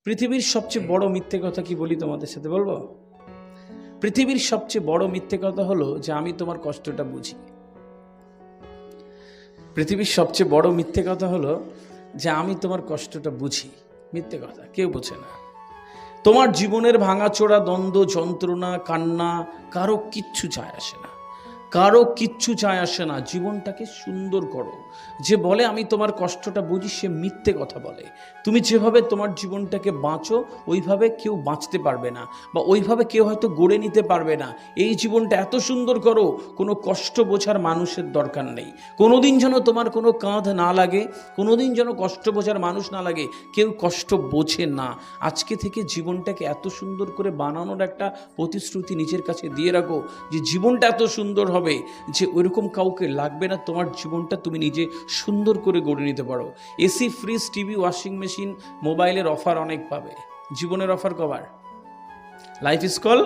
পৃথিবীর সবচেয়ে বড় মিথ্যে কথা কি বলি তোমাদের সাথে বলবো? পৃথিবীর সবচেয়ে বড় মিথ্যে কথা হলো যে আমি তোমার কষ্টটা বুঝি। পৃথিবীর সবচেয়ে বড় মিথ্যে কথা হলো যে আমি তোমার কষ্টটা বুঝি। মিথ্যে কথা, কেউ বোঝে না। তোমার জীবনের ভাঙাচোরা, দ্বন্দ্ব, যন্ত্রণা, কান্না কারো কিচ্ছু যায় আসে না, কারো কিচ্ছু যায় আসে না। জীবনটাকে সুন্দর করো। যে বলে আমি তোমার কষ্টটা বুঝি, সে মিথ্যে কথা বলে। তুমি যেভাবে তোমার জীবনটাকে বাঁচো ওইভাবে কেউ বাঁচতে পারবে না, বা ওইভাবে কেউ হয়তো গড়ে নিতে পারবে না। এই জীবনটা এত সুন্দর করো, কোনো কষ্ট বোঝার মানুষের দরকার নেই। কোনোদিন যেন তোমার কোনো কাঁধ না লাগে, কোনোদিন যেন কষ্ট বোঝার মানুষ না লাগে। কেউ কষ্ট বোঝে না। আজকে থেকে জীবনটাকে এত সুন্দর করে বানানোর একটা প্রতিশ্রুতি নিজের কাছে দিয়ে রাখো যে জীবনটা এত সুন্দর হবে যে ওইরকম কাউকে লাগবে না। তোমার জীবনটা তুমি নিজে সুন্দর করে গড়ে নিতে পারো। AC, fridge, TV, washing machine, মোবাইলের অফার অনেক পাবে। জীবনের অফার কবার? Life is call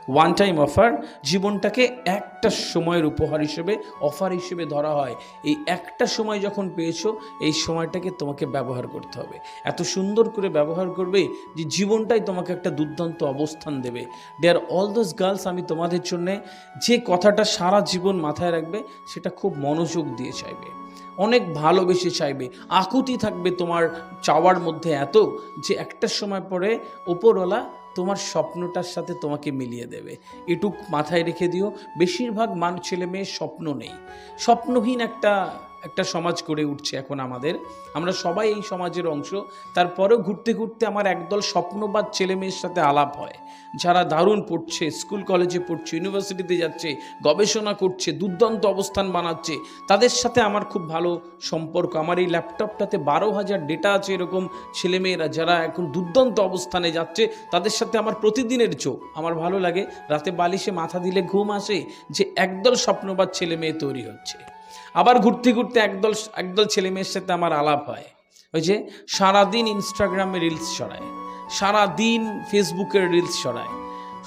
one time offer. জীবনটাকে একটা সময়ের উপহার হিসেবে, অফার হিসেবে ধরা হয়। এই একটা সময় যখন পেয়েছো, এই সময়টাকে তোমাকে ব্যবহার করতে হবে। এত সুন্দর করে ব্যবহার করবে যে জীবনটাই তোমাকে একটা দুর্দান্ত অবস্থান দেবে। ডিয়ার অল দোজ গার্লস, আমি তোমাদের জন্যে যে কথাটা সারা জীবন মাথায় রাখবে, সেটা খুব মনোযোগ দিয়ে চাইবে, অনেক ভালোবেসে চাইবে, আকুতি থাকবে তোমার চাওয়ার মধ্যে এত যে একটা সময় পরে ওপরওয়ালা তোমার স্বপ্নটার সাথে তোমাকে মিলিয়ে দেবে। এটুক মাথায় রেখে দিও। বেশিরভাগ ছেলে মেয়ের স্বপ্ন নেই। স্বপ্নহীন একটা সমাজ গড়ে উঠছে এখন আমাদের। আমরা সবাই এই সমাজের অংশ। তারপরেও ঘুরতে ঘুরতে আমার একদল স্বপ্নবাদ ছেলে মেয়ের সাথে আলাপ হয়, যারা দারুণ পড়ছে, স্কুল কলেজে পড়ছে, ইউনিভার্সিটিতে যাচ্ছে, গবেষণা করছে, দুর্দান্ত অবস্থান বানাচ্ছে। তাদের সাথে আমার খুব ভালো সম্পর্ক। আমার এই ল্যাপটপটাতে 12,000 ডেটা আছে। এরকম ছেলেমেয়েরা যারা এখন দুর্দান্ত অবস্থানে যাচ্ছে, তাদের সাথে আমার প্রতিদিনের যোগ। আমার ভালো লাগে, রাতে বালিশে মাথা দিলে ঘুম আসে যে একদল স্বপ্নবাদ ছেলে মেয়ে তৈরি হচ্ছে। আবার ঘুরতে ঘুরতে একদল ছেলে মেয়ের সাথে আমার আলাপ হয়, ওই যে সারাদিন ইনস্টাগ্রামে রিলস ছড়ায়, সারাদিন ফেসবুকের রিলস ছড়ায়,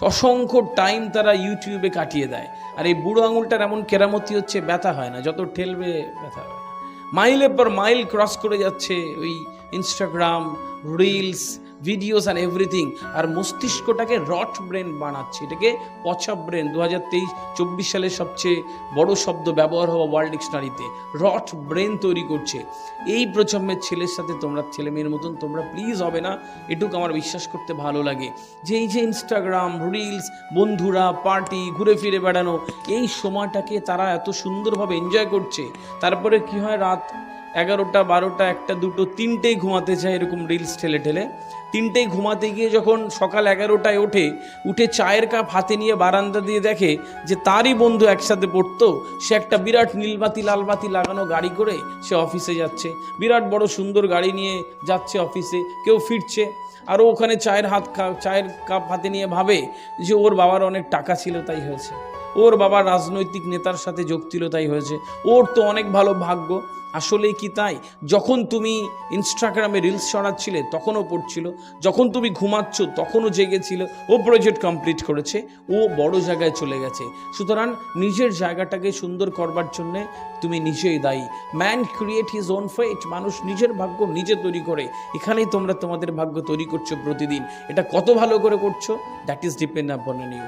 অসংখ্য টাইম তারা ইউটিউবে কাটিয়ে দেয়। আর এই বুড়ো আঙুলটার এমন কেরামতি হচ্ছে, ব্যথা হয় না, যত ঠেলবে ব্যথা হয় না। মাইলের পর মাইল ক্রস করে যাচ্ছে ওই Instagram, reels, videos and everything. আর মস্তিষ্কটাকে রট ব্রেন বানাচ্ছে, এটাকে পচা ব্রেন। 2023-24 সালের সবচেয়ে বড় শব্দ ব্যবহার হওয়া ওয়ার্ল্ড ডিকশনারিতে, রট ব্রেন তৈরি করছে। এই প্রজন্মের ছেলের সাথে তোমরা, ছেলে মেয়ের মতন তোমরা প্লিজ হবে না। এটুকু আমার বিশ্বাস করতে ভালো লাগে যে এই যে ইনস্টাগ্রাম, রিলস, বন্ধুরা, পার্টি, ঘুরে ফিরে বেড়ানো, এই সময়টাকে তারা এত সুন্দরভাবে এনজয় করছে। তারপরে কি হয়, রাত 11টা, 12টা, 1টা, 2টো, 3টেই ঘুমাতে যায় এরকম রিলস ঠেলে ঠেলে। 3টেই ঘুমাতে গিয়ে যখন সকাল 11টায় উঠে চায়ের কাপ হাতে নিয়ে বারান্দা দিয়ে দেখে যে তারই বন্ধু একসাথে পড়তো, সে একটা বিরাট নীলবাতি লালবাতি লাগানো গাড়ি করে সে অফিসে যাচ্ছে, বিরাট বড় সুন্দর গাড়ি নিয়ে যাচ্ছে অফিসে, কেউ ফিরছে। আরও ওখানে চায়ের কাপ হাতে নিয়ে ভাবে যে ওর বাবার অনেক টাকা ছিল তাই হয়েছে, ওর বাবা রাজনৈতিক নেতার সাথে যোগ ছিল তাই হয়েছে, ওর তো অনেক ভালো ভাগ্য। আসলেই কি তাই? যখন তুমি ইনস্টাগ্রামে রিলস ছড়াচ্ছিলে তখনও পড়ছিল, যখন তুমি ঘুমাচ্ছ তখনও জেগেছিল। ও প্রজেক্ট কমপ্লিট করেছে, ও বড় জায়গায় চলে গেছে। সুতরাং নিজের জায়গাটাকে সুন্দর করবার জন্যে তুমি নিজেই দায়ী। Man create his own fate. মানুষ নিজের ভাগ্য নিজে তৈরি করে। এখানেই তোমরা তোমাদের ভাগ্য তৈরি করছো প্রতিদিন। এটা কত ভালো করে করছো, that is depend upon you.